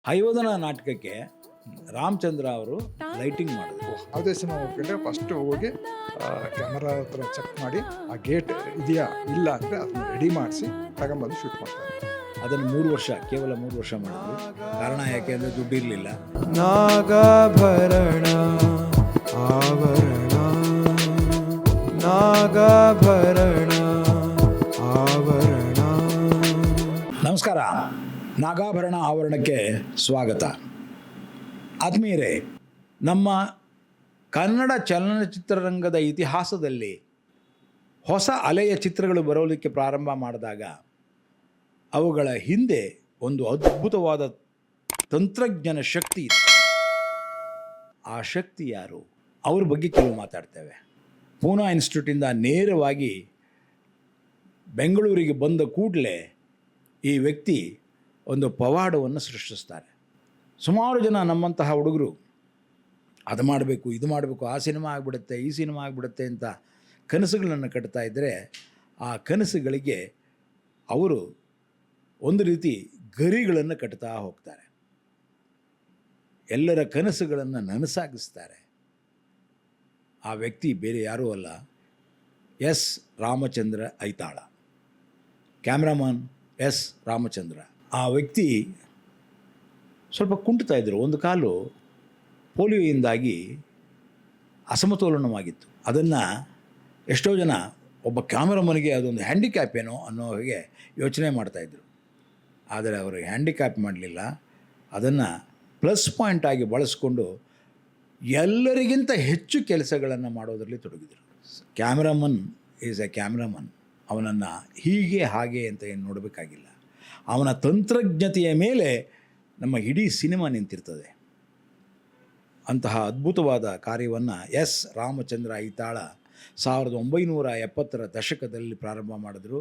ಹಯೋಧನ ನಾಟಕಕ್ಕೆ ರಾಮಚಂದ್ರ ಅವರು ಲೈಟಿಂಗ್ ಮಾಡಿದ್ರು. ಯಾವುದೇ ಸಿನಿಮಾ ಹೋಗ್ಬಿಟ್ರೆ ಫಸ್ಟ್ ಹೋಗಿ ಕ್ಯಾಮರಾ ಹತ್ರ ಚೆಕ್ ಮಾಡಿ ಆ ಗೇಟ್ ಇದೆಯಾ ಇಲ್ಲ ಅಂದರೆ ಅದನ್ನ ರೆಡಿ ಮಾಡಿಸಿ ತಗೊಂಬಂದು ಶೂಟ್ ಮಾಡ್ತಾರೆ. ಅದನ್ನು 3 ವರ್ಷ, ಕೇವಲ 3 ವರ್ಷ ಮಾಡಿದ್ರು. ಕಾರಣ ಯಾಕೆ ಅಂದರೆ ದುಡ್ಡು ಇರಲಿಲ್ಲ. ನಾಗಾಭರಣ ಆವರಣ, ನಾಗಾಭರಣ ಆವರಣ. ನಮಸ್ಕಾರ, ನಾಗಾಭರಣ ಆವರಣಕ್ಕೆ ಸ್ವಾಗತ. ಆತ್ಮೀಯರೇ, ನಮ್ಮ ಕನ್ನಡ ಚಲನಚಿತ್ರರಂಗದ ಇತಿಹಾಸದಲ್ಲಿ ಹೊಸ ಅಲೆಯ ಚಿತ್ರಗಳು ಬರೋದಕ್ಕೆ ಪ್ರಾರಂಭ ಮಾಡಿದಾಗ ಅವುಗಳ ಹಿಂದೆ ಒಂದು ಅದ್ಭುತವಾದ ತಂತ್ರಜ್ಞಾನ ಶಕ್ತಿ ಇತ್ತು. ಆ ಶಕ್ತಿ ಯಾರು? ಅವ್ರ ಬಗ್ಗೆ ಕೆಲವು ಮಾತಾಡ್ತೇವೆ. ಪೂನಾ ಇನ್ಸ್ಟಿಟ್ಯೂಟಿಂದ ನೇರವಾಗಿ ಬೆಂಗಳೂರಿಗೆ ಬಂದ ಕೂಡಲೇ ಈ ವ್ಯಕ್ತಿ ಒಂದು ಪವಾಡವನ್ನು ಸೃಷ್ಟಿಸ್ತಾರೆ. ಸುಮಾರು ಜನ ನಮ್ಮಂತಹ ಹುಡುಗರು ಅದು ಮಾಡಬೇಕು, ಇದು ಮಾಡಬೇಕು, ಆ ಸಿನಿಮಾ ಆಗಿಬಿಡುತ್ತೆ, ಈ ಸಿನಿಮಾ ಆಗಿಬಿಡುತ್ತೆ ಅಂತ ಕನಸುಗಳನ್ನು ಕಟ್ತಾ ಇದ್ದರೆ ಆ ಕನಸುಗಳಿಗೆ ಅವರು ಒಂದು ರೀತಿ ಗರಿಗಳನ್ನು ಕಟ್ತಾ ಹೋಗ್ತಾರೆ. ಎಲ್ಲರ ಕನಸುಗಳನ್ನು ನನಸಾಗಿಸ್ತಾರೆ. ಆ ವ್ಯಕ್ತಿ ಬೇರೆ ಯಾರೂ ಅಲ್ಲ, S Ramachandra ಐತಾಳ, cameraman S Ramachandra. ಆ ವ್ಯಕ್ತಿ ಸ್ವಲ್ಪ ಕುಂಟ್ತಾ ಇದ್ದರು. ಒಂದು ಕಾಲು ಪೋಲಿಯೋಯಿಂದಾಗಿ ಅಸಮತೋಲನವಾಗಿತ್ತು. ಅದನ್ನು ಎಷ್ಟೋ ಜನ ಒಬ್ಬ ಕ್ಯಾಮ್ರಾಮನ್ಗೆ ಅದೊಂದು ಹ್ಯಾಂಡಿಕ್ಯಾಪ್ ಏನೋ ಅನ್ನೋ ಹಾಗೆ ಯೋಚನೆ ಮಾಡ್ತಾಯಿದ್ರು. ಆದರೆ ಅವರು ಹ್ಯಾಂಡಿಕ್ಯಾಪ್ ಮಾಡಲಿಲ್ಲ, ಅದನ್ನು ಪ್ಲಸ್ ಪಾಯಿಂಟಾಗಿ ಬಳಸ್ಕೊಂಡು ಎಲ್ಲರಿಗಿಂತ ಹೆಚ್ಚು ಕೆಲಸಗಳನ್ನು ಮಾಡೋದರಲ್ಲಿ ತೊಡಗಿದರು. Cameraman is A cameraman. ಅವನನ್ನು ಹೀಗೆ ಹಾಗೆ ಅಂತ ಏನು ನೋಡಬೇಕಾಗಿಲ್ಲ. ಅವನ ತಂತ್ರಜ್ಞತೆಯ ಮೇಲೆ ನಮ್ಮ ಇಡೀ ಸಿನಿಮಾ ನಿಂತಿರ್ತದೆ. ಅಂತಹ ಅದ್ಭುತವಾದ ಕಾರ್ಯವನ್ನು ಎಸ್ ರಾಮಚಂದ್ರ ಐತಾಳ 1970ರ ದಶಕದಲ್ಲಿ ಪ್ರಾರಂಭ ಮಾಡಿದ್ರು.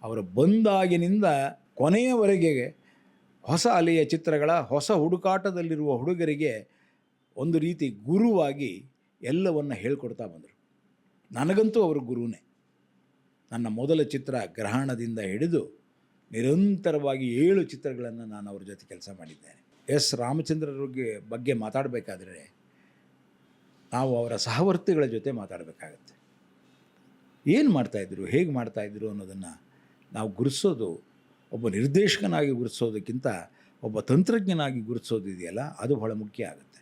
ಅವರು ಬಂದಾಗಿನಿಂದ ಕೊನೆಯವರೆಗೆ ಹೊಸ ಅಲೆಯ ಚಿತ್ರಗಳ ಹೊಸ ಹುಡುಕಾಟದಲ್ಲಿರುವ ಹುಡುಗರಿಗೆ ಒಂದು ರೀತಿ ಗುರುವಾಗಿ ಎಲ್ಲವನ್ನು ಹೇಳ್ಕೊಡ್ತಾ ಬಂದರು. ನನಗಂತೂ ಅವರು ಗುರುವೇ. ನನ್ನ ಮೊದಲ ಚಿತ್ರ ಗ್ರಹಣದಿಂದ ಹಿಡಿದು ನಿರಂತರವಾಗಿ 7 ಚಿತ್ರಗಳನ್ನು ನಾನು ಅವ್ರ ಜೊತೆ ಕೆಲಸ ಮಾಡಿದ್ದೇನೆ. ಎಸ್ ರಾಮಚಂದ್ರರಿಗೆ ಬಗ್ಗೆ ಮಾತಾಡಬೇಕಾದ್ರೆ ನಾವು ಅವರ ಸಹವರ್ತಿಗಳ ಜೊತೆ ಮಾತಾಡಬೇಕಾಗತ್ತೆ. ಏನು ಮಾಡ್ತಾಯಿದ್ರು, ಹೇಗೆ ಮಾಡ್ತಾಯಿದ್ರು ಅನ್ನೋದನ್ನು ನಾವು ಗುರುತಿಸೋದು, ಒಬ್ಬ ನಿರ್ದೇಶಕನಾಗಿ ಗುರುತಿಸೋದಕ್ಕಿಂತ ಒಬ್ಬ ತಂತ್ರಜ್ಞನಾಗಿ ಗುರುತಿಸೋದಿದೆಯಲ್ಲ, ಅದು ಬಹಳ ಮುಖ್ಯ ಆಗುತ್ತೆ.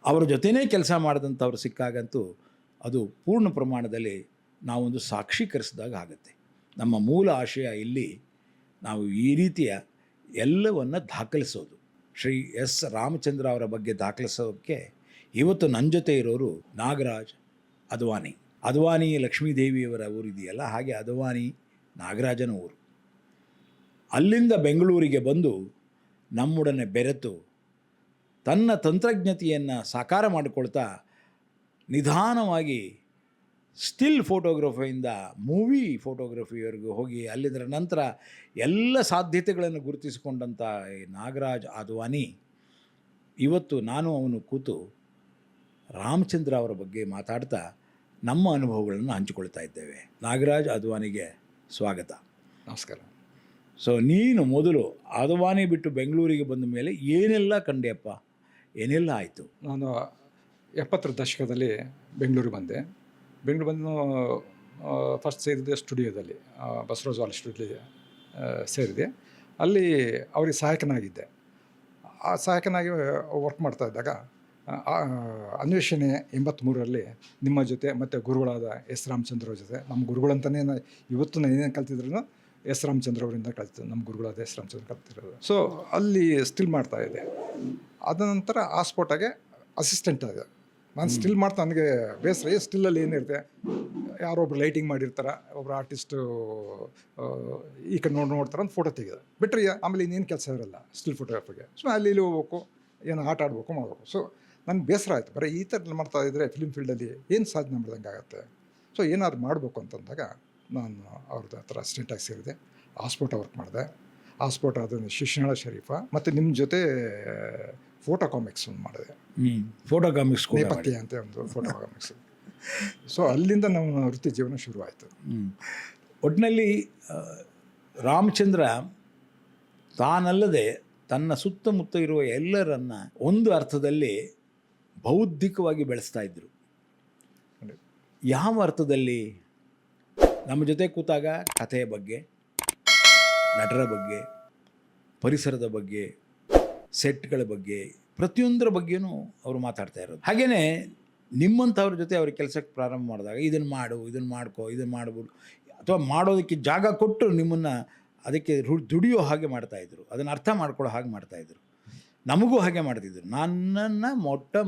ಅವರ ಜೊತೆಯೇ ಕೆಲಸ ಮಾಡಿದಂಥವ್ರು ಸಿಕ್ಕಾಗಂತೂ ಅದು ಪೂರ್ಣ ಪ್ರಮಾಣದಲ್ಲಿ ನಾವೊಂದು ಸಾಕ್ಷೀಕರಿಸಿದಾಗ ಆಗುತ್ತೆ. ನಮ್ಮ ಮೂಲ ಆಶಯ ಇಲ್ಲಿ ನಾವು ಈ ರೀತಿಯ ಎಲ್ಲವನ್ನು ದಾಖಲಿಸೋದು. ಶ್ರೀ ಎಸ್ ರಾಮಚಂದ್ರ ಅವರ ಬಗ್ಗೆ ದಾಖಲಿಸೋಕ್ಕೆ ಇವತ್ತು ನನ್ನ ಜೊತೆ ಇರೋರು ನಾಗರಾಜ್ ಅದ್ವಾನಿ. ಅದ್ವಾನಿ ಲಕ್ಷ್ಮೀದೇವಿಯವರ ಊರಿದೆಯಲ್ಲ, ಹಾಗೆ ಅದ್ವಾನಿ ನಾಗರಾಜನ ಊರು. ಅಲ್ಲಿಂದ ಬೆಂಗಳೂರಿಗೆ ಬಂದು ನಮ್ಮೊಡನೆ ಬೆರೆತು ತನ್ನ ತಂತ್ರಜ್ಞತೆಯನ್ನು ಸಾಕಾರ ಮಾಡಿಕೊಳ್ತಾ ನಿಧಾನವಾಗಿ ಸ್ಟಿಲ್ ಫೋಟೋಗ್ರಫಿಯಿಂದ ಮೂವಿ ಫೋಟೋಗ್ರಫಿಯವರೆಗೂ ಹೋಗಿ ಅಲ್ಲಿಂದ ನಂತರ ಎಲ್ಲ ಸಾಧ್ಯತೆಗಳನ್ನು ಗುರುತಿಸಿಕೊಂಡಂಥ ಈ ನಾಗರಾಜ್ ಅದ್ವಾನಿ ಇವತ್ತು ನಾನು ಅವನು ಕೂತು ರಾಮಚಂದ್ರ ಅವರ ಬಗ್ಗೆ ಮಾತಾಡ್ತಾ ನಮ್ಮ ಅನುಭವಗಳನ್ನು ಹಂಚಿಕೊಳ್ತಾ ಇದ್ದೇವೆ. ನಾಗರಾಜ್ ಅದ್ವಾನಿಗೆ ಸ್ವಾಗತ. ನಮಸ್ಕಾರ. ಸೊ ನೀನು ಮೊದಲು ಅದ್ವಾನಿ ಬಿಟ್ಟು ಬೆಂಗಳೂರಿಗೆ ಬಂದ ಮೇಲೆ ಏನೆಲ್ಲ ಕಂಡೆಯಪ್ಪ, ಏನೆಲ್ಲ ಆಯಿತು? ನಾನು 70ರ ದಶಕದಲ್ಲಿ ಬೆಂಗಳೂರಿಗೆ ಬಂದೆ. ಬೆಂಗಳೂರು ಬಂದು ಫಸ್ಟ್ ಸೇರಿದೆ ಸ್ಟುಡಿಯೋದಲ್ಲಿ, ಬಸವರಾಜ್ ವಾಲ್ ಸ್ಟುಡಿಯೋ ಸೇರಿದೆ. ಅಲ್ಲಿ ಅವರಿಗೆ ಸಹಾಯಕನಾಗಿದ್ದೆ. ಆ ಸಹಾಯಕನಾಗಿ ವರ್ಕ್ ಮಾಡ್ತಾ ಇದ್ದಾಗ ಅನ್ವೇಷಣೆ 83ರಲ್ಲಿ ನಿಮ್ಮ ಜೊತೆ ಮತ್ತು ಗುರುಗಳಾದ ಎಸ್ ರಾಮಚಂದ್ರ ಜೊತೆ, ನಮ್ಮ ಗುರುಗಳಂತಲೇ ಇವತ್ತು ನಾನು ಏನೇನು ಕಲ್ತಿದ್ರು ಎಸ್ ರಾಮಚಂದ್ರ ಅವರಿಂದ ಕಲ್ತಿದ್ದು, ನಮ್ಮ ಗುರುಗಳಾದ ಎಸ್ ರಾಮಚಂದ್ರ ಕಲ್ತಿರೋದು. ಸೊ ಅಲ್ಲಿ ಸ್ಟಿಲ್ ಮಾಡ್ತಾಯಿದ್ದೆ. ಅದ ನಂತರ ಆ ಸ್ಪಾಟಾಗೆ ಅಸಿಸ್ಟೆಂಟ್ ಆಗಿದೆ. ನಾನು ಸ್ಟಿಲ್ ಮಾಡ್ತಾ, ನನಗೆ ಬೇಸರ ಸ್ಟಿಲ್ಲಲ್ಲಿ ಏನಿರುತ್ತೆ, ಯಾರೊಬ್ರು ಲೈಟಿಂಗ್ ಮಾಡಿರ್ತಾರೆ, ಒಬ್ಬರು ಆರ್ಟಿಸ್ಟು ಈ ಕಡೆ ನೋಡ್ತಾರೆ ಅಂತ ಫೋಟೋ ತೆಗೆದು ಬಿಟ್ಟರೆ ಆಮೇಲೆ ಇನ್ನೇನು ಕೆಲಸ ಇರಲ್ಲ ಸ್ಟಿಲ್ ಫೋಟೋಗ್ರಫಿಗೆ. ಸೊ ಅಲ್ಲಿ ಇಲ್ಲಿ ಹೋಗ್ಬೇಕು, ಏನು ಆಟ ಆಡಬೇಕು, ಮಾಡಬೇಕು. ಸೊ ನನಗೆ ಬೇಸರ ಆಯಿತು, ಬರೀ ಈ ಥರ ಮಾಡ್ತಾ ಇದ್ದರೆ ಫಿಲ್ಮ್ ಫೀಲ್ಡಲ್ಲಿ ಏನು ಸಾಧನೆ ಮಾಡ್ದಂಗೆ ಆಗುತ್ತೆ. ಸೊ ಏನಾದ್ರು ಮಾಡಬೇಕು ಅಂತಂದಾಗ ನಾನು ಅವ್ರದ್ದು ಹತ್ರ ಅಸಿಸ್ಟೆಂಟಾಗಿ ಸೇರಿದೆ. ಹಾಸ್ಪೋಟ ವರ್ಕ್ ಮಾಡಿದೆ. ಹಾಸ್ಪೋಟ ಅದನ್ನು ಶಿಶುನಾಳ ಶರೀಫ ಮತ್ತು ನಿಮ್ಮ ಜೊತೆ ಫೋಟೋ ಕಾಮಿಕ್ಸ್ ಒಂದು ಮಾಡಿದೆ. ಫೋಟೋ ಕಾಮಿಕ್ಸ್ ನೇಪಥ್ಯ ಅಂತ ಒಂದು ಫೋಟೋ ಕಾಮಿಕ್ಸ್. ಸೊ ಅಲ್ಲಿಂದ ನಮ್ಮ ವೃತ್ತಿ ಜೀವನ ಶುರುವಾಯಿತು. ಒಟ್ಟಿನಲ್ಲಿ ರಾಮಚಂದ್ರ ತಾನಲ್ಲದೆ ತನ್ನ ಸುತ್ತಮುತ್ತ ಇರುವ ಎಲ್ಲರನ್ನ ಒಂದು ಅರ್ಥದಲ್ಲಿ ಬೌದ್ಧಿಕವಾಗಿ ಬೆಳೆಸ್ತಾ ಇದ್ದರು. ಯಾವ ಅರ್ಥದಲ್ಲಿ? ನಮ್ಮ ಜೊತೆ ಕೂತಾಗ ಕಥೆಯ ಬಗ್ಗೆ, ನಟರ ಬಗ್ಗೆ, ಪರಿಸರದ ಬಗ್ಗೆ, ಸೆಟ್ಗಳ ಬಗ್ಗೆ, ಪ್ರತಿಯೊಂದರ ಬಗ್ಗೆನೂ ಅವರು ಮಾತಾಡ್ತಾ ಇರೋದು. ಹಾಗೆಯೇ ನಿಮ್ಮಂಥವ್ರ ಜೊತೆ ಅವ್ರ ಕೆಲಸಕ್ಕೆ ಪ್ರಾರಂಭ ಮಾಡಿದಾಗ ಇದನ್ನು ಮಾಡು, ಇದನ್ನು ಮಾಡ್ಕೋ, ಇದನ್ನು ಮಾಡ್ಬೋದು, ಅಥವಾ ಮಾಡೋದಕ್ಕೆ ಜಾಗ ಕೊಟ್ಟು ನಿಮ್ಮನ್ನು ಅದಕ್ಕೆ ದುಡಿಯೋ ಹಾಗೆ ಮಾಡ್ತಾಯಿದ್ರು, ಅದನ್ನು ಅರ್ಥ ಮಾಡ್ಕೊಳ್ಳೋ ಹಾಗೆ ಮಾಡ್ತಾಯಿದ್ರು. ನಮಗೂ ಹಾಗೆ ಮಾಡ್ತಿದ್ರು. ನನ್ನನ್ನು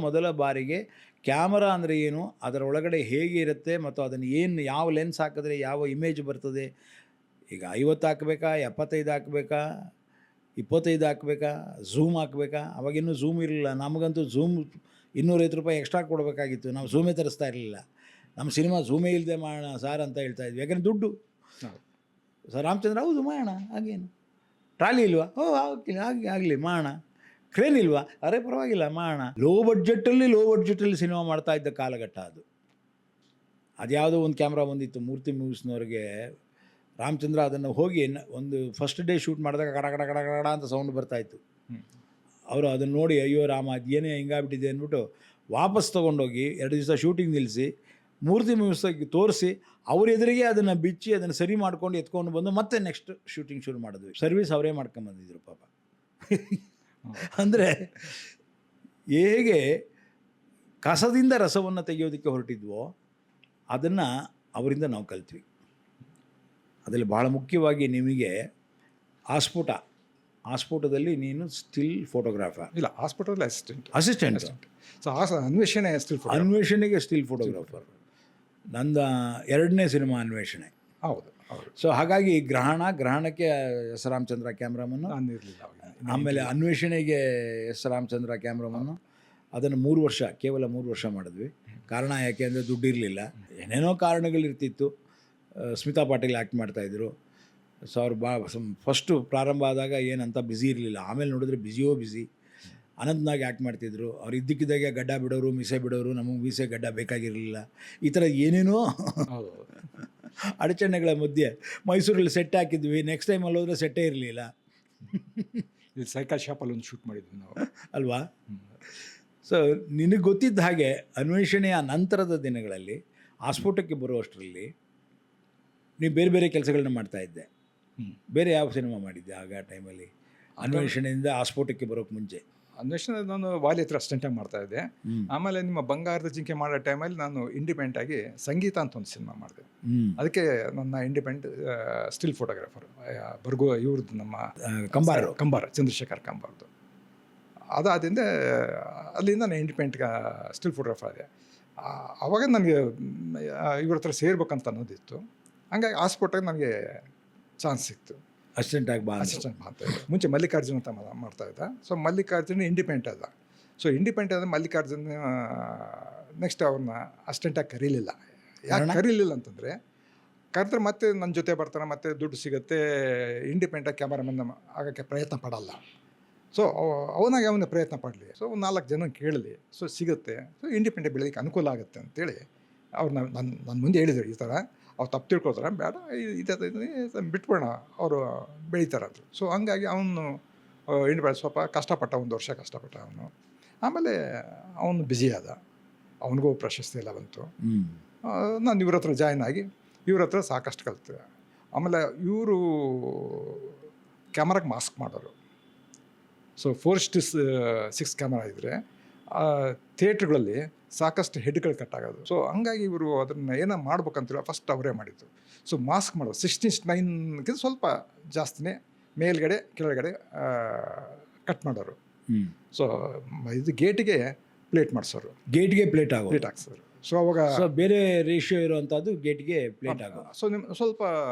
ಮೊದಲ ಬಾರಿಗೆ ಕ್ಯಾಮರಾ ಅಂದರೆ ಏನು, ಅದರ ಒಳಗಡೆ ಹೇಗೆ ಇರುತ್ತೆ ಮತ್ತು ಅದನ್ನು ಏನು, ಯಾವ ಲೆನ್ಸ್ ಹಾಕಿದ್ರೆ ಯಾವ ಇಮೇಜ್ ಬರ್ತದೆ, ಈಗ 50 ಹಾಕಬೇಕಾ, 75 ಹಾಕಬೇಕಾ, 25 ಹಾಕಬೇಕಾ, ಝೂಮ್ ಹಾಕಬೇಕಾ? ಅವಾಗಿನ್ನೂ ಝೂಮ್ ಇರಲಿಲ್ಲ. ನಮಗಂತೂ ಝೂಮ್ ₹250 ಎಕ್ಸ್ಟ್ರಾ ಕೊಡಬೇಕಾಗಿತ್ತು. ನಾವು ಝೂಮೇ ತರಿಸ್ತಾ ಇರಲಿಲ್ಲ. ನಮ್ಮ ಸಿನಿಮಾ ಝೂಮೇ ಇಲ್ಲದೆ ಮಾಡೋಣ ಸಾರ್ ಅಂತ ಹೇಳ್ತಾಯಿದ್ವಿ, ಯಾಕಂದರೆ ದುಡ್ಡು. ಸರ್ ರಾಮಚಂದ್ರ, ಹೌದು ಮಾಡೋಣ, ಹಾಗೇನು. ಟ್ರಾಲಿ ಇಲ್ವಾ? ಆಗಲಿ ಮಾಡೋಣ. ಕ್ರೇನ್ ಇಲ್ವಾ? ಅರೆ ಪರವಾಗಿಲ್ಲ ಮಾಡೋಣ. ಲೋ ಬಡ್ಜೆಟಲ್ಲಿ ಸಿನಿಮಾ ಮಾಡ್ತಾ ಇದ್ದ ಕಾಲಘಟ್ಟ ಅದು. ಅದ್ಯಾವುದೋ ಒಂದು ಕ್ಯಾಮ್ರಾ ಬಂದಿತ್ತು ಮೂರ್ತಿ ಮೂವೀಸ್ನವ್ರಿಗೆ. ರಾಮಚಂದ್ರ ಅದನ್ನು ಹೋಗಿ ಒಂದು ಫಸ್ಟ್ ಡೇ ಶೂಟ್ ಮಾಡಿದಾಗ ಕಡ ಕಡ ಕಡ ಕಡ ಅಂತ ಸೌಂಡ್ ಬರ್ತಾಯಿತ್ತು. ಅವರು ಅದನ್ನು ನೋಡಿ ಅಯ್ಯೋ ರಾಮ ಅದೇನೇ ಹಿಂಗಾಗ್ಬಿಟ್ಟಿದೆ ಅಂದ್ಬಿಟ್ಟು ವಾಪಸ್ ತೊಗೊಂಡೋಗಿ 2 ದಿವಸ ಶೂಟಿಂಗ್ ನಿಲ್ಲಿಸಿ ಮೂರ್ತಿ ಮೂವೀಸಾಗಿ ತೋರಿಸಿ ಅವ್ರ ಎದುರಿಗೆ ಅದನ್ನು ಬಿಚ್ಚಿ ಅದನ್ನು ಸರಿ ಮಾಡ್ಕೊಂಡು ಎತ್ಕೊಂಡು ಬಂದು ಮತ್ತೆ ನೆಕ್ಸ್ಟ್ ಶೂಟಿಂಗ್ ಶುರು ಮಾಡಿದ್ವಿ. ಸರ್ವಿಸ್ ಅವರೇ ಮಾಡ್ಕೊಂಬಂದಿದ್ರು ಪಾಪ. ಅಂದರೆ ಹೇಗೆ ಕಸದಿಂದ ರಸವನ್ನು ತೆಗೆಯೋದಕ್ಕೆ ಹೊರಟಿದ್ವೋ ಅದನ್ನು ಅವರಿಂದ ನಾವು ಕಲ್ತ್ವಿ. ಅದರಲ್ಲಿ ಭಾಳ ಮುಖ್ಯವಾಗಿ ನಿಮಗೆ ಆಸ್ಫೋಟದಲ್ಲಿ ನೀನು ಸ್ಟಿಲ್ ಫೋಟೋಗ್ರಾಫರ್ ಇಲ್ಲ, ಹಾಸ್ಪಿಟಲ್ ಅಸಿಸ್ಟೆಂಟ್. ಸೊ ಅನ್ವೇಷಣೆಗೆ ಸ್ಟಿಲ್ ಫೋಟೋಗ್ರಾಫರ್. ನಂದು 2ನೇ ಸಿನಿಮಾ ಅನ್ವೇಷಣೆ. ಹೌದು. ಸೊ ಹಾಗಾಗಿ ಗ್ರಹಣಕ್ಕೆ ಎಸ್ ರಾಮಚಂದ್ರ ಕ್ಯಾಮ್ರಾಮನ್ನು, ಆಮೇಲೆ ಅನ್ವೇಷಣೆಗೆ ಎಸ್ ರಾಮಚಂದ್ರ ಕ್ಯಾಮ್ರಾಮನ್ನು. ಅದನ್ನು ಕೇವಲ 3 ವರ್ಷ ಮಾಡಿದ್ವಿ. ಕಾರಣ ಯಾಕೆ ಅಂದರೆ ದುಡ್ಡಿರಲಿಲ್ಲ, ಏನೇನೋ ಕಾರಣಗಳಿರ್ತಿತ್ತು. ಸ್ಮಿತಾ ಪಾಟೀಲ್ ಆ್ಯಕ್ಟ್ ಮಾಡ್ತಾಯಿದ್ರು. ಸೊ ಅವ್ರು ಫಸ್ಟು ಪ್ರಾರಂಭ ಆದಾಗ ಏನಂತ ಬ್ಯುಸಿ ಇರಲಿಲ್ಲ. ಆಮೇಲೆ ನೋಡಿದ್ರೆ ಬ್ಯುಸಿ ಅನಂತನಾಗಿ ಆ್ಯಕ್ಟ್ ಮಾಡ್ತಿದ್ರು. ಅವ್ರು ಇದ್ದಕ್ಕಿದ್ದಾಗೆ ಗಡ್ಡ ಬಿಡೋರು, ಮೀಸೆ ಬಿಡೋರು. ನಮಗೆ ಮೀಸೆ ಗಡ್ಡ ಬೇಕಾಗಿರಲಿಲ್ಲ. ಈ ಥರ ಏನೇನೋ ಅಡಚಣೆಗಳ ಮಧ್ಯೆ ಮೈಸೂರಲ್ಲಿ ಸೆಟ್ ಹಾಕಿದ್ವಿ. ನೆಕ್ಸ್ಟ್ ಟೈಮ್ ಅಲ್ಲಿ ಹೋದರೆ ಸೆಟ್ಟೇ ಇರಲಿಲ್ಲ. ಇಲ್ಲಿ ಸೈಕಲ್ ಶಾಪಲ್ಲಿ ಒಂದು ಶೂಟ್ ಮಾಡಿದ್ವಿ ನಾವು, ಅಲ್ವಾ? ಸೊ ನಿನಗೆ ಗೊತ್ತಿದ್ದ ಹಾಗೆ ಅನ್ವೇಷಣೆಯ ನಂತರದ ದಿನಗಳಲ್ಲಿ ಆಸ್ಫೋಟಕ್ಕೆ ಬರುವಷ್ಟರಲ್ಲಿ ನೀವು ಬೇರೆ ಬೇರೆ ಕೆಲಸಗಳನ್ನ ಮಾಡ್ತಾಯಿದ್ದೆ. ಬೇರೆ ಯಾವ ಸಿನಿಮಾ ಮಾಡಿದ್ದೆ ಆಗ ಟೈಮಲ್ಲಿ? ಅನ್ವೇಷಣೆಯಿಂದ ಆಸ್ಫೋಟಕ್ಕೆ ಬರೋಕ್ಕೆ ಮುಂಚೆ ಅನ್ವೇಷಣೆ ನಾನು ವಾಲಿ ಹತ್ರ ಅಸ್ಟೆಂಟಾಗಿ ಮಾಡ್ತಾಯಿದ್ದೆ. ಆಮೇಲೆ ನಿಮ್ಮ ಬಂಗಾರದ ಜಿಂಕೆ ಮಾಡೋ ಟೈಮಲ್ಲಿ ನಾನು ಇಂಡಿಪೆಂಡೆಂಟ್ ಆಗಿ ಸಂಗೀತ ಅಂತ ಒಂದು ಸಿನಿಮಾ ಮಾಡಿದೆ. ಅದಕ್ಕೆ ನನ್ನ ಇಂಡಿಪೆಂಡೆಂಟ್ ಸ್ಟಿಲ್ ಫೋಟೋಗ್ರಾಫರ್ ಇವ್ರದ್ದು ನಮ್ಮ ಕಂಬಾರ ಚಂದ್ರಶೇಖರ್ ಕಂಬಾರ್ದು. ಅದಾದಿಂದ ಅಲ್ಲಿಂದ ನಾನು ಇಂಡಿಪೆಂಡೆಂಟ್ ಸ್ಟಿಲ್ ಫೋಟೋಗ್ರಾಫರ್ ಆದೆ. ಆವಾಗ ನನಗೆ ಇವ್ರ ಹತ್ರ ಸೇರ್ಬೇಕಂತ ಅನ್ನೋದಿತ್ತು. ಹಂಗಾಗಿ ಹಾಸ್ಪಿಟಲ್ಗೆ ನನಗೆ ಚಾನ್ಸ್ ಸಿಕ್ತು. ಅಸಿಸ್ಟೆಂಟ್ ಮಾಡ್ತಾಯಿದ್ದೆ. ಮುಂಚೆ ಮಲ್ಲಿಕಾರ್ಜುನ್ ಅಂತ ಮಾಡ್ತಾಯಿದ್ದ. ಸೊ ಮಲ್ಲಿಕಾರ್ಜುನ್ ಇಂಡಿಪೆಂಡೆಂಟ್ ಆದ. ಸೊ ಇಂಡಿಪೆಂಡೆಂಟ್ ಆದ ಮಲ್ಲಿಕಾರ್ಜುನ್ ನೆಕ್ಸ್ಟ್ ಅವ್ರನ್ನ ಅಸಿಸ್ಟೆಂಟಾಗಿ ಕರೀಲಿಲ್ಲ. ಯಾಕೆ ಕರೀಲಿಲ್ಲ ಅಂತಂದರೆ, ಕರೆದ್ರೆ ಮತ್ತೆ ನನ್ನ ಜೊತೆ ಬರ್ತಾನೆ, ಮತ್ತೆ ದುಡ್ಡು ಸಿಗುತ್ತೆ, ಇಂಡಿಪೆಂಡೆಂಟಾಗಿ ಕ್ಯಾಮರಾಮನ್ ಆಗೋಕ್ಕೆ ಪ್ರಯತ್ನ ಪಡಲ್ಲ. ಸೊ ಅವನಿಗೆ ಪ್ರಯತ್ನ ಪಡಲಿ. ಸೊ 4 ಜನ ಕೇಳಲಿ, ಸೊ ಸಿಗುತ್ತೆ, ಸೊ ಇಂಡಿಪೆಂಡೆಂಟ್ ಬೆಳೆಯೋಕ್ಕೆ ಅನುಕೂಲ ಆಗುತ್ತೆ ಅಂತೇಳಿ ಅವ್ರನ್ನ ನನ್ನ ಮುಂದೆ ಹೇಳಿದರು. ಈ ಥರ ಅವ್ರು ತಪ್ಪು ತಿಳ್ಕೊತಾರೆ, ಬೇಡ ಇದು ಬಿಟ್ಬಿಡೋಣ, ಅವರು ಬೆಳೀತಾರಂದ್ರು. ಸೊ ಹಂಗಾಗಿ ಅವನು ಇಂಡಿಪೆಂಡೆಂಟ್ ಸ್ವಲ್ಪ ಕಷ್ಟಪಟ್ಟ, 1 ವರ್ಷ ಕಷ್ಟಪಟ್ಟ ಅವನು. ಆಮೇಲೆ ಅವನು ಬ್ಯುಸಿ ಆದ, ಅವನಿಗೂ ಪ್ರಶಸ್ತಿ ಎಲ್ಲ ಬಂತು. ನಾನು ಇವ್ರ ಹತ್ರ ಜಾಯ್ನ್ ಆಗಿ ಇವ್ರ ಹತ್ರ ಸಾಕಷ್ಟು ಕಲಿತೆ. ಆಮೇಲೆ ಇವರು ಕ್ಯಾಮ್ರಾಗೆ ಮಾಸ್ಕ್ ಮಾಡೋರು. ಸೊ 4:6 ಕ್ಯಾಮ್ರಾ ಇದ್ದರೆ ಥಿಯೇಟ್ರ್ಗಳಲ್ಲಿ ಸಾಕಷ್ಟು ಹೆಡ್ಗಳು ಕಟ್ಟಾಗೋದು. ಸೊ ಹಂಗಾಗಿ ಇವರು ಅದನ್ನು ಏನೋ ಮಾಡ್ಬೇಕಂತೇಳಿ ಫಸ್ಟ್ ಅವರೇ ಮಾಡಿದ್ದು. ಸೊ ಮಾಸ್ಕ್ ಮಾಡೋದು 16:9ಗಿಂತ ಸ್ವಲ್ಪ ಜಾಸ್ತಿನೇ ಮೇಲ್ಗಡೆ ಕೆಳಗಡೆ ಕಟ್ ಮಾಡೋರು. ಸೊ ಇದು ಗೇಟಿಗೆ ಪ್ಲೇಟ್ ಮಾಡಿಸೋರು, ಗೇಟ್ಗೆ ಪ್ಲೇಟ್ ಹಾಕ್ಸೋರು. ಸೊ ಅವಾಗ ಬೇರೆ ರೇಷಿಯೋ ಇರುವಂಥದ್ದು ಗೇಟ್ಗೆ ಪ್ಲೇಟ್ ಆಗೋದು. ಸೊ ನಿಮ್ಮ ಸ್ವಲ್ಪ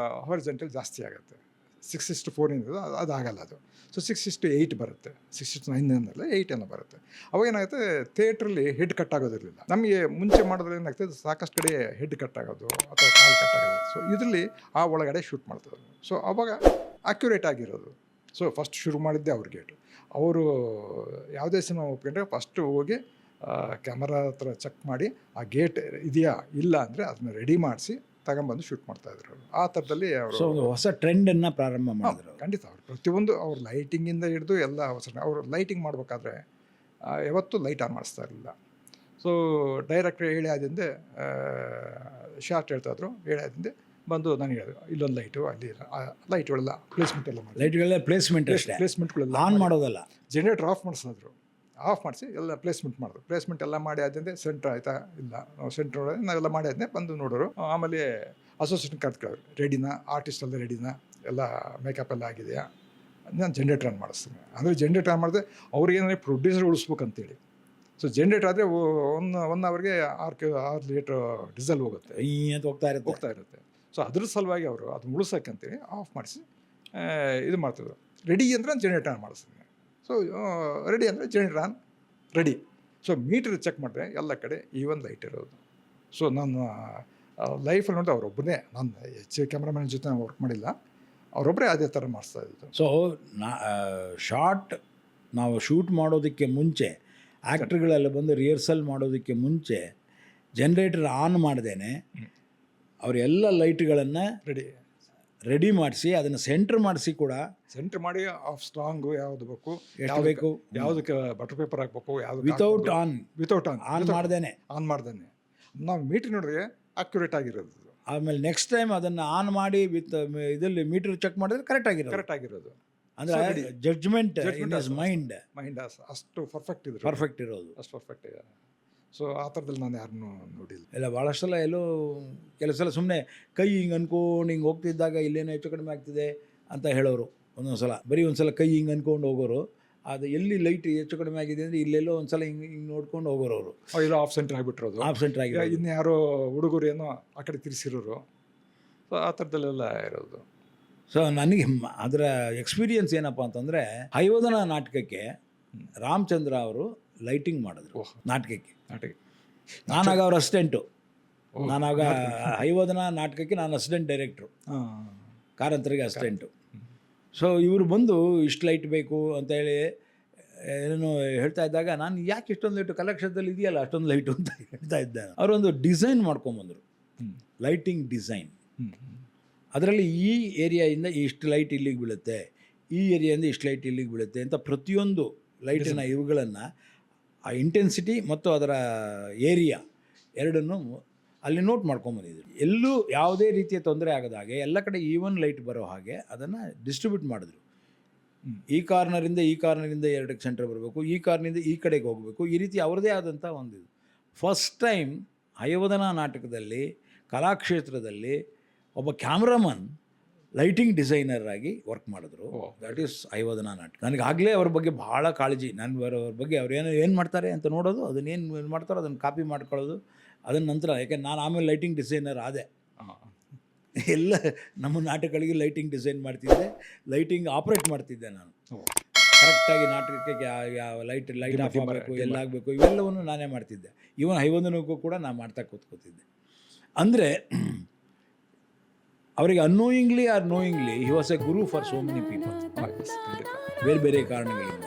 ಹಾರಿಜಾಂಟಲ್ ಜಾಸ್ತಿ ಆಗುತ್ತೆ. 6:4 ಅದಾಗಲ್ಲ ಅದು. ಸೊ 6:8 ಬರುತ್ತೆ. 6:9 ಅನ್ನಲ್ಲ, 8 ಏನೋ ಬರುತ್ತೆ. ಅವಾಗೇನಾಗುತ್ತೆ, ಥಿಯೇಟ್ರಲ್ಲಿ ಹೆಡ್ ಕಟ್ ಆಗೋದಿರಲಿಲ್ಲ. ನಮಗೆ ಮುಂಚೆ ಮಾಡಿದ್ರೆ ಏನಾಗ್ತದೆ, ಸಾಕಷ್ಟು ಕಡೆ ಹೆಡ್ ಕಟ್ ಆಗೋದು ಅಥವಾ ಕಾಲು ಕಟ್ ಆಗೋದು. ಸೊ ಇದರಲ್ಲಿ ಆ ಒಳಗಡೆ ಶೂಟ್ ಮಾಡ್ತಾರೆ. ಸೊ ಅವಾಗ ಅಕ್ಯುರೇಟ್ ಆಗಿರೋದು. ಸೊ ಫಸ್ಟ್ ಶುರು ಮಾಡಿದ್ದೆ ಅವ್ರ ಗೇಟು. ಅವರು ಯಾವುದೇ ಸಿನಿಮಾ ಒಪ್ಕೊಂಡ್ರೆ ಫಸ್ಟು ಹೋಗಿ ಕ್ಯಾಮರಾ ಹತ್ರ ಚೆಕ್ ಮಾಡಿ ಆ ಗೇಟ್ ಇದೆಯಾ ಇಲ್ಲ ಅಂದರೆ ಅದನ್ನ ರೆಡಿ ಮಾಡಿಸಿ ತಗೊಂಬಂದು ಶೂಟ್ ಮಾಡ್ತಾಯಿದ್ರು. ಆ ಥರದಲ್ಲಿ ಸೊ ಅವರು ಒಂದು ಹೊಸ ಟ್ರೆಂಡನ್ನು ಪ್ರಾರಂಭ ಮಾಡಿದ್ರು. ಖಂಡಿತ ಅವರು ಪ್ರತಿಯೊಂದು ಅವ್ರ ಲೈಟಿಂಗಿಂದ ಹಿಡಿದು ಎಲ್ಲ ಅವರು ಲೈಟಿಂಗ್ ಮಾಡಬೇಕಾದ್ರೆ ಯಾವತ್ತೂ ಲೈಟ್ ಆನ್ ಮಾಡಿಸ್ತಾ ಇರಲಿಲ್ಲ. ಸೊ ಡೈರೆಕ್ಟ್ರ್ ಹೇಳಿ ಆದಿಂದ ಶಾರ್ಟ್ ಹೇಳ್ತಾಯಿದ್ರು, ಹೇಳಿ ಆದಿಂದ ಬಂದು ನಾನು ಹೇಳಿದ್ರು ಇಲ್ಲೊಂದು ಲೈಟು ಅಲ್ಲಿ ಲೈಟ್ಗಳೆಲ್ಲ ಪ್ಲೇಸ್ಮೆಂಟ್ ಎಲ್ಲ ಮಾಡಿ ಲೈಟ್ಗಳೆಲ್ಲ ಪ್ಲೇಸ್ಮೆಂಟ್ ಅಷ್ಟೇ, ಪ್ಲೇಸ್ಮೆಂಟ್ಗಳೆಲ್ಲ ಆನ್ ಮಾಡೋದಲ್ಲ. ಜನರೇಟರ್ ಆಫ್ ಮಾಡಿಸಿದ್ರು, ಆಫ್ ಮಾಡಿಸಿ ಎಲ್ಲ ಪ್ಲೇಸ್ಮೆಂಟ್ ಮಾಡಿದ್ರು. ಪ್ಲೇಸ್ಮೆಂಟ್ ಎಲ್ಲ ಮಾಡಿ ಆದ್ರಿಂದ ಸೆಂಟ್ರ್ ಆಯಿತಾ ಇಲ್ಲ, ನಾವು ಸೆಂಟ್ರ್ ನಾವೆಲ್ಲ ಮಾಡಿ ಆದ್ಮೇಲೆ ಬಂದು ನೋಡೋರು. ಆಮೇಲೆ ಅಸೋಸಿಯೇಷನ್ ಕರೆದು ರೆಡಿನಾ, ಆರ್ಟಿಸ್ಟ್ ಎಲ್ಲ ರೆಡಿನಾ, ಎಲ್ಲ ಮೇಕಪ್ ಎಲ್ಲ ಆಗಿದೆಯಾ, ನಾನು ಜನ್ರೇಟರ್ ಆನ್ ಮಾಡಿಸ್ತೀನಿ. ಅಂದರೆ ಜನ್ರೇಟರ್ ಆನ್ ಮಾಡಿದ್ರೆ ಅವ್ರಿಗೇನಾದ್ರೆ ಪ್ರೊಡ್ಯೂಸರ್ ಉಳಿಸ್ಬೇಕಂತೇಳಿ. ಸೊ ಜನ್ರೇಟರ್ ಆದರೆ ಒನ್ ಅವರ್ಗೆ 6 ಲೀಟ್ರ್ ಡೀಸೆಲ್ ಹೋಗುತ್ತೆ, ಈ ಅಂತ ಹೋಗ್ತಾ ಇರುತ್ತೆ. ಸೊ ಅದ್ರ ಸಲುವಾಗಿ ಅವರು ಅದು ಉಳಿಸೋಕ್ಕಂತೇಳಿ ಆಫ್ ಮಾಡಿಸಿ ಇದು ಮಾಡ್ತಿದ್ರು. ರೆಡಿ ಅಂದರೆ ಜನ್ರೇಟರ್ ಆನ್ ಮಾಡಿಸ್ತೀನಿ. ಸೊ ರೆಡಿ ಅಂದರೆ generator on ready. So meter check ಮಾಡಿದ್ರೆ ಎಲ್ಲ ಕಡೆ ಈವನ್ ಲೈಟ್ ಇರೋದು. ಸೊ ನಾನು ಲೈಫಲ್ಲಿ ನೋಡಿದ್ರೆ ಅವರೊಬ್ಬನೇ, ನಾನು ಹೆಚ್ಚು ಕ್ಯಾಮ್ರಾಮನ್ ಜೊತೆ ನಾನು ವರ್ಕ್ ಮಾಡಿಲ್ಲ, ಅವರೊಬ್ಬರೇ ಅದೇ ಥರ ಮಾಡಿಸ್ತಾ ಇದ್ದು. ಸೊ ಶಾರ್ಟ್ ನಾವು ಶೂಟ್ ಮಾಡೋದಕ್ಕೆ ಮುಂಚೆ ಆ್ಯಕ್ಟ್ರುಗಳೆಲ್ಲ ಬಂದು ರಿಹರ್ಸಲ್ ಮಾಡೋದಕ್ಕೆ ಮುಂಚೆ ಜನ್ರೇಟರ್ ಆನ್ ಮಾಡ್ದೇನೆ ಅವರೆಲ್ಲ ಲೈಟ್ಗಳನ್ನು ರೆಡಿ ಮಾಡಿಸಿ ಅದನ್ನು ಸೆಂಟ್ರ್ ಮಾಡಿಸಿ ಕೂಡ ಸೆಂಟ್ರ್ ಮಾಡಿ ಆಫ್ ಸ್ಟ್ರಾಂಗು ಯಾವುದು ಬೇಕು, ಎಷ್ಟು ಬೇಕು, ಯಾವುದಕ್ಕೆ ಬಟರ್ ಪೇಪರ್ ಹಾಕ್ಬೇಕು, ಯಾವುದು ವಿತೌಟ್ ಆನ್ ಮಾಡ್ದೇನೆ ನಾವು ಮೀಟ್ರ್ ನೋಡಿದ್ರೆ ಅಕ್ಯುರೇಟ್ ಆಗಿರೋದು. ಆಮೇಲೆ ನೆಕ್ಸ್ಟ್ ಟೈಮ್ ಅದನ್ನು ಆನ್ ಮಾಡಿ ವಿತ್ ಇದರಲ್ಲಿ ಮೀಟರ್ ಚೆಕ್ ಮಾಡಿದ್ರೆ ಕರೆಕ್ಟ್ ಆಗಿರೋದು. ಅಂದರೆ ಜಡ್ಜ್ಮೆಂಟ್ ಇನ್ ಹಿಸ್ ಮೈಂಡ್ ಅಷ್ಟು ಪರ್ಫೆಕ್ಟ್ ಇರೋದು. ಅಷ್ಟು ಪರ್ಫೆಕ್ಟ್ ಇದೆ. ಸೊ ಆ ಥರದಲ್ಲಿ ನಾನು ಯಾರನ್ನೂ ನೋಡಿಲ್ಲ. ಇಲ್ಲ ಭಾಳಷ್ಟು ಸಲ ಎಲ್ಲೋ ಕೆಲವು ಸಲ ಸುಮ್ಮನೆ ಕೈ ಹಿಂಗೆ ಅನ್ಕೊಂಡು ಹಿಂಗೆ ಹೋಗ್ತಿದ್ದಾಗ ಇಲ್ಲೇನೋ ಹೆಚ್ಚು ಕಡಿಮೆ ಆಗ್ತಿದೆ ಅಂತ ಹೇಳೋರು. ಒಂದೊಂದು ಸಲ ಬರೀ ಒಂದು ಸಲ ಕೈ ಹಿಂಗೆ ಅನ್ಕೊಂಡು ಹೋಗೋರು. ಅದು ಎಲ್ಲಿ ಲೈಟ್ ಹೆಚ್ಚು ಕಡಿಮೆ ಆಗಿದೆ ಅಂದರೆ ಇಲ್ಲೆಲ್ಲೋ ಒಂದು ಸಲ ಹಿಂಗೆ ನೋಡ್ಕೊಂಡು ಹೋಗೋರು ಅವರು. ಇಲ್ಲ ಆಫ್ ಸೆಂಟ್ರ್ ಆಗಿಬಿಟ್ಟಿರೋದು, ಆಬ್ಸೆಂಟ್ ಆಗಿ ಇನ್ನು ಯಾರೋ ಹುಡುಗರು ಏನೋ ಆ ಕಡೆ ತಿರ್ಸಿರೋರು. ಸೊ ಆ ಥರದಲ್ಲೆಲ್ಲ ಇರೋದು. ಸೊ ನನಗೆ ಅದರ ಎಕ್ಸ್ಪೀರಿಯನ್ಸ್ ಏನಪ್ಪ ಅಂತಂದರೆ ಹೈವದನ ನಾಟಕಕ್ಕೆ ರಾಮಚಂದ್ರ ಅವರು ಲೈಟಿಂಗ್ ಮಾಡಿದ್ರು. ನಾಟಕಕ್ಕೆ ನಾನಾಗ ಅವ್ರ ಅಸಿಸ್ಟೆಂಟು. ನಾನಾಗ ಹೈವದನ ನಾಟಕಕ್ಕೆ ನಾನು ಅಸಿಸ್ಟೆಂಟ್ ಡೈರೆಕ್ಟ್ರು, ಕಾರಂತರಿಗೆ ಅಸಿಸ್ಟೆಂಟು. ಸೊ ಇವರು ಬಂದು ಇಷ್ಟು ಲೈಟ್ ಬೇಕು ಅಂತೇಳಿ ಏನೋ ಹೇಳ್ತಾ ಇದ್ದಾಗ ನಾನು ಯಾಕೆ ಇಷ್ಟೊಂದು ಲೈಟು ಕಲೆಕ್ಷನ್ದಲ್ಲಿ ಇದೆಯಲ್ಲ ಅಷ್ಟೊಂದು ಲೈಟು ಅಂತ ಹೇಳ್ತಾ ಇದ್ದೆ. ಅವರೊಂದು ಡಿಸೈನ್ ಮಾಡ್ಕೊಂಬಂದರು, ಲೈಟಿಂಗ್ ಡಿಸೈನ್. ಅದರಲ್ಲಿ ಈ ಏರಿಯಾಯಿಂದ ಇಷ್ಟು ಲೈಟ್ ಇಲ್ಲಿಗೆ ಬೀಳುತ್ತೆ, ಈ ಏರಿಯಾಯಿಂದ ಇಷ್ಟು ಲೈಟ್ ಇಲ್ಲಿಗೆ ಬೀಳುತ್ತೆ ಅಂತ ಪ್ರತಿಯೊಂದು ಲೈಟಿನ ಇವುಗಳನ್ನು ಆ ಇಂಟೆನ್ಸಿಟಿ ಮತ್ತು ಅದರ ಏರಿಯಾ ಎರಡನ್ನು ಅಲ್ಲಿ ನೋಟ್ ಮಾಡ್ಕೊಂಬಂದಿದ್ರು. ಎಲ್ಲೂ ಯಾವುದೇ ರೀತಿಯ ತೊಂದರೆ ಆಗದ ಹಾಗೆ ಎಲ್ಲ ಕಡೆ ಈವನ್ ಲೈಟ್ ಬರೋ ಹಾಗೆ ಅದನ್ನು ಡಿಸ್ಟ್ರಿಬ್ಯೂಟ್ ಮಾಡಿದ್ರು. ಈ ಕಾರ್ನರಿಂದ 2 ಸೆಂಟರ್ ಬರಬೇಕು, ಈ ಕಾರ್ನಿಂದ ಈ ಕಡೆಗೆ ಹೋಗಬೇಕು, ಈ ರೀತಿ ಅವ್ರದ್ದೇ ಆದಂಥ ಒಂದು ಫಸ್ಟ್ ಟೈಮ್ ಹಯವದನ ನಾಟಕದಲ್ಲಿ ಕಲಾಕ್ಷೇತ್ರದಲ್ಲಿ ಒಬ್ಬ ಕ್ಯಾಮ್ರಾಮನ್ ಲೈಟಿಂಗ್ ಡಿಸೈನರ್ ಆಗಿ ವರ್ಕ್ ಮಾಡಿದ್ರು. ದಟ್ ಈಸ್ ಹಯವದನ ನಾಟಕ. ನನಗೆ ಆಗಲೇ ಅವ್ರ ಬಗ್ಗೆ ಭಾಳ ಕಾಳಜಿ. ನಾನು ಅವ್ರ ಬಗ್ಗೆ ಅವ್ರು ಏನು ಮಾಡ್ತಾರೆ ಅಂತ ನೋಡೋದು, ಅದನ್ನೇನು ಮಾಡ್ತಾರೋ ಅದನ್ನು ಕಾಪಿ ಮಾಡ್ಕೊಳ್ಳೋದು. ಅದನ್ನ ನಂತರ ಯಾಕೆಂದ್ರೆ ನಾನು ಆಮೇಲೆ ಲೈಟಿಂಗ್ ಡಿಸೈನರ್ ಆದೆ. ಎಲ್ಲ ನಮ್ಮ ನಾಟಕಗಳಿಗೆ ಲೈಟಿಂಗ್ ಡಿಸೈನ್ ಮಾಡ್ತಿದ್ದೆ, ಲೈಟಿಂಗ್ ಆಪ್ರೇಟ್ ಮಾಡ್ತಿದ್ದೆ ನಾನು. ಕರೆಕ್ಟಾಗಿ ನಾಟಕಕ್ಕೆ ಯಾವ ಲೈಟ್ ಆಫ್ ಆಗಬೇಕು, ಎಲ್ಲ ಆಗಬೇಕು, ಇವೆಲ್ಲವನ್ನು ನಾನೇ ಮಾಡ್ತಿದ್ದೆ. ಇವನ್ ಹೈವದನಕ್ಕೂ ಕೂಡ ನಾನು ಮಾಡ್ತಾ ಕೂತ್ಕೋತಿದ್ದೆ. ಅಂದರೆ ಅವರಿಗೆ annoyingly or knowingly he was a guru for so many people, ಬೇರೆ ಬೇರೆ ಕಾರಣಗಳಿಂದ.